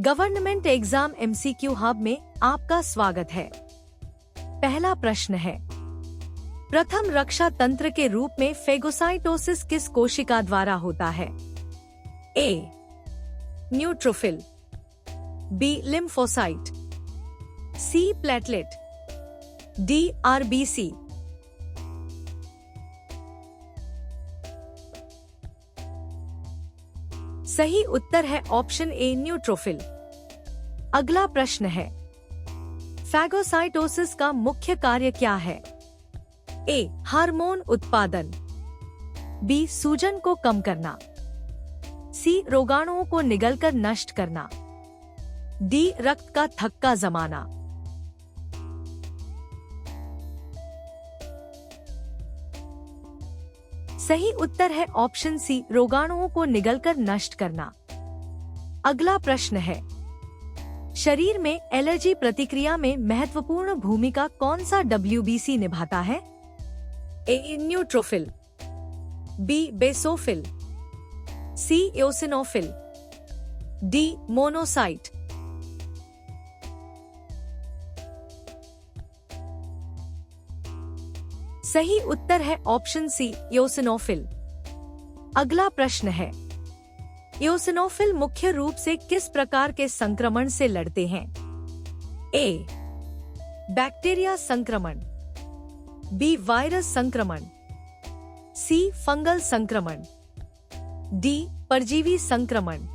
Government exam MCQ hub में आपका स्वागत है। पहला प्रश्न है, प्रथम रक्षा तंत्र के रूप में फेगोसाइटोसिस किस कोशिका द्वारा होता है? ए न्यूट्रोफिल, बी लिम्फोसाइट, सी प्लेटलेट, डी आरबीसी। सही उत्तर है ऑप्शन ए न्यूट्रोफिल। अगला प्रश्न है, फैगोसाइटोसिस का मुख्य कार्य क्या है? ए हार्मोन उत्पादन, बी सूजन को कम करना, सी रोगाणुओं को निगलकर नष्ट करना, डी रक्त का थक्का जमाना। सही उत्तर है ऑप्शन सी रोगाणुओं को निगलकर नष्ट करना। अगला प्रश्न है, शरीर में एलर्जी प्रतिक्रिया में महत्वपूर्ण भूमिका कौन सा डब्ल्यूबीसी निभाता है? ए न्यूट्रोफिल, बी बेसोफिल, सी एओसिनोफिल, डी मोनोसाइट। सही उत्तर है ऑप्शन सी एओसिनोफिल। अगला प्रश्न है, एओसिनोफिल मुख्य रूप से किस प्रकार के संक्रमण से लड़ते हैं? ए बैक्टीरिया संक्रमण, बी वायरस संक्रमण, सी फंगल संक्रमण, डी परजीवी संक्रमण।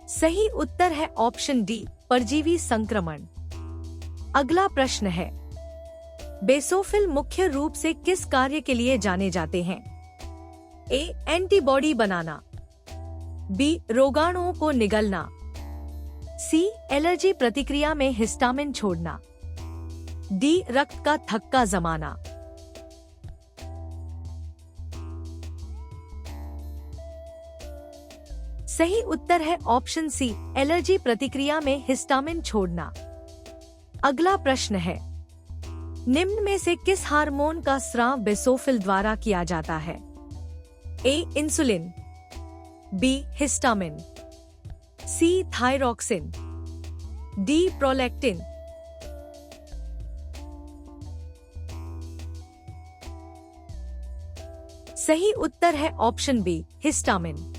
सही उत्तर है ऑप्शन डी परजीवी संक्रमण। अगला प्रश्न है, बेसोफिल मुख्य रूप से किस कार्य के लिए जाने जाते हैं? ए एंटीबॉडी बनाना, बी रोगाणुओं को निगलना, सी एलर्जी प्रतिक्रिया में हिस्टामिन छोड़ना, डी रक्त का थक्का जमाना। सही उत्तर है ऑप्शन सी एलर्जी प्रतिक्रिया में हिस्टामिन छोड़ना। अगला प्रश्न है, निम्न में से किस हार्मोन का स्राव बेसोफिल द्वारा किया जाता है? ए इंसुलिन, बी हिस्टामिन, सी थायरॉक्सिन, डी प्रोलैक्टिन। सही उत्तर है ऑप्शन बी हिस्टामिन।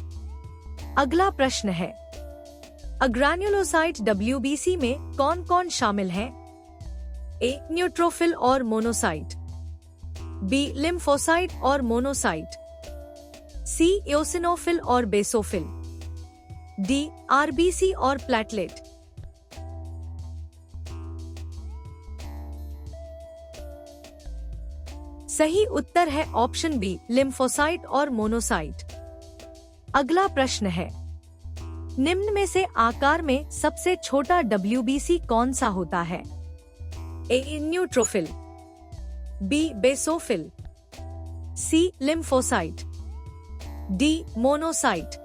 अगला प्रश्न है, अग्रान्युलोसाइट डब्ल्यूबीसी में कौन कौन शामिल हैं? ए न्यूट्रोफिल और मोनोसाइट, बी लिम्फोसाइट और मोनोसाइट, सी एओसिनोफिल और बेसोफिल, डी आरबीसी और प्लेटलेट। सही उत्तर है ऑप्शन बी लिम्फोसाइट और मोनोसाइट। अगला प्रश्न है, निम्न में से आकार में सबसे छोटा डब्ल्यूबीसी कौन सा होता है? ए न्यूट्रोफिल, बी बेसोफिल, सी लिम्फोसाइट, डी मोनोसाइट।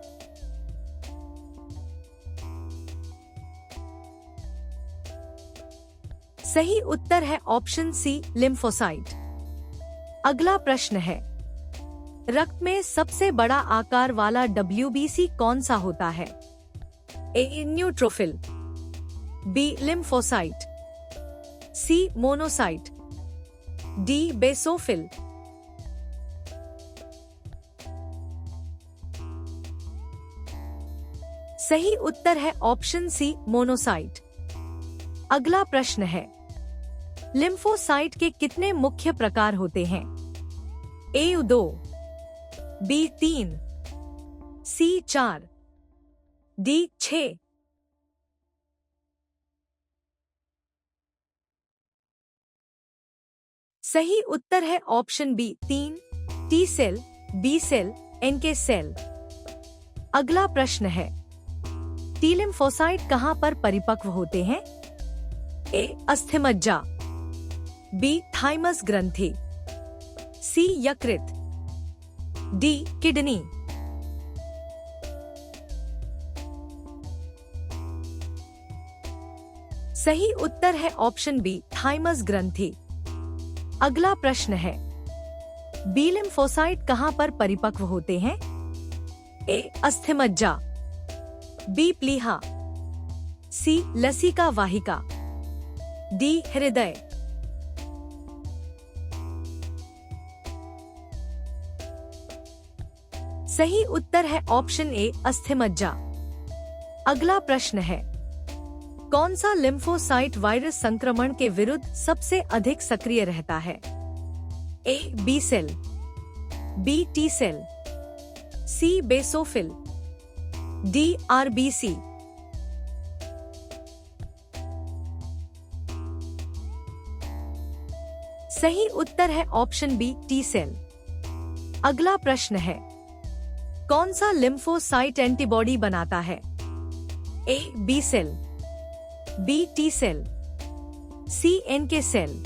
सही उत्तर है ऑप्शन सी लिम्फोसाइट। अगला प्रश्न है, रक्त में सबसे बड़ा आकार वाला डब्ल्यूबीसी कौन सा होता है? ए न्यूट्रोफिल, बी लिम्फोसाइट, सी मोनोसाइट, डी बेसोफिल। सही उत्तर है ऑप्शन सी मोनोसाइट। अगला प्रश्न है, लिम्फोसाइट के कितने मुख्य प्रकार होते हैं? A 2, B 3, C 4, D 6। सही उत्तर है option B 3, T cell, B cell, NK cell. अगला प्रश्न है, टी लिम्फोसाइट कहां पर परिपक्व होते हैं? ए अस्थिमज्जा, बी थाइमस ग्रंथि, सी यकृत, डी किडनी। सही उत्तर है ऑप्शन बी थाइमस ग्रंथि। अगला प्रश्न है, बी लिम्फोसाइट कहां पर परिपक्व होते हैं? ए अस्थिमज्जा, बी प्लीहा, सी लसिका वाहिका, डी हृदय। सही उत्तर है ऑप्शन ए अस्थिमज्जा। अगला प्रश्न है, कौन सा लिम्फोसाइट वायरस संक्रमण के विरुद्ध सबसे अधिक सक्रिय रहता है? A B cell, B T cell, C basophil, D RBC. सही उत्तर है ऑप्शन बी टी सेल। अगला प्रश्न है, कौन सा लिम्फोसाइट एंटीबॉडी बनाता है? A B cell, B T cell, C NK cell,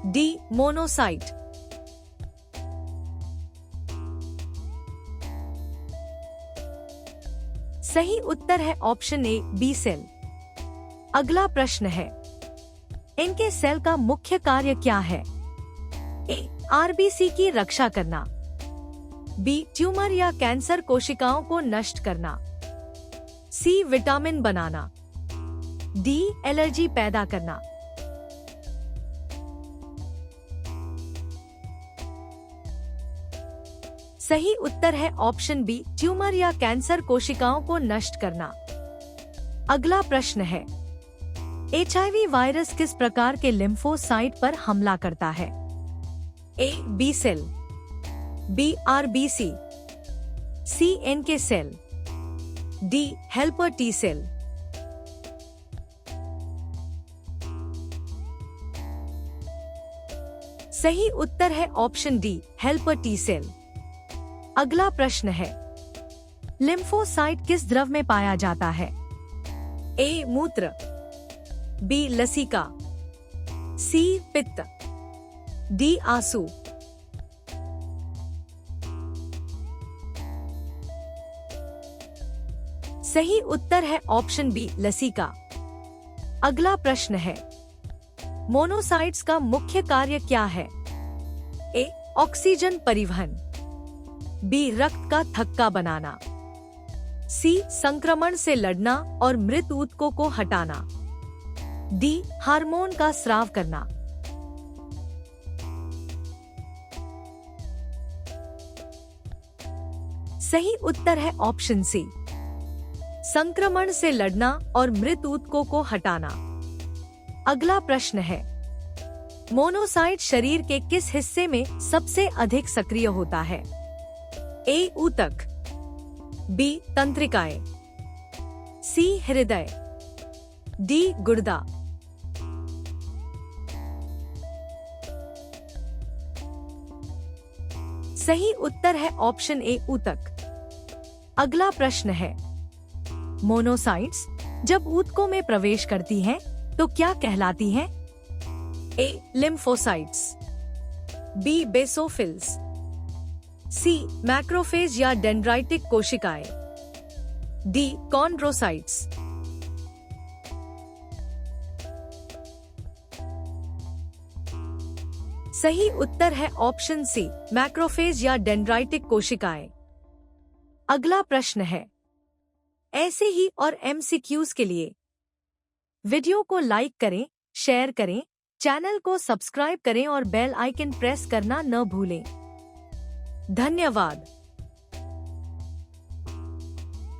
D monocyte. सही उत्तर है ऑप्शन ए बी सेल। अगला प्रश्न है, एनके सेल का मुख्य कार्य क्या है? ए आरबीसी की रक्षा करना, बी ट्यूमर या कैंसर कोशिकाओं को नष्ट करना, सी विटामिन बनाना, डी एलर्जी पैदा करना। सही उत्तर है ऑप्शन बी ट्यूमर या कैंसर कोशिकाओं को नष्ट करना। अगला प्रश्न है, एचआईवी वायरस किस प्रकार के लिम्फोसाइट पर हमला करता है? A B cell, B RBC, C NK cell, D helper T cell. सही उत्तर है option D helper T cell. अगला प्रश्न है, लिम्फोसाइट किस द्रव में पाया जाता है? ए मूत्र, बी लसिका, सी पित्त, डी आंसू। सही उत्तर है ऑप्शन बी लसिका। अगला प्रश्न है, मोनोसाइट्स का मुख्य कार्य क्या है? ए ऑक्सीजन परिवहन, बी रक्त का थक्का बनाना, सी संक्रमण से लड़ना और मृत ऊतकों को हटाना, डी हार्मोन का स्राव करना। सही उत्तर है ऑप्शन सी संक्रमण से लड़ना और मृत ऊतकों को हटाना। अगला प्रश्न है, मोनोसाइट शरीर के किस हिस्से में सबसे अधिक सक्रिय होता है? ए ऊतक, बी तंत्रिकाएं, सी हृदय, डी गुर्दा। सही उत्तर है ऑप्शन ए ऊतक। अगला प्रश्न है, मोनोसाइट्स जब ऊतकों में प्रवेश करती हैं तो क्या कहलाती हैं? ए लिम्फोसाइट्स, बी बेसोफिल्स, सी मैक्रोफेज या डेंड्राइटिक कोशिकाएं, डी कॉन्ड्रोसाइट्स। सही उत्तर है ऑप्शन सी मैक्रोफेज या डेंड्राइटिक कोशिकाएं। अगला प्रश्न है, ऐसे ही और एमसीक्यूज के लिए वीडियो को लाइक करें, शेयर करें, चैनल को सब्सक्राइब करें और बेल आइकन प्रेस करना न भूलें। धन्यवाद।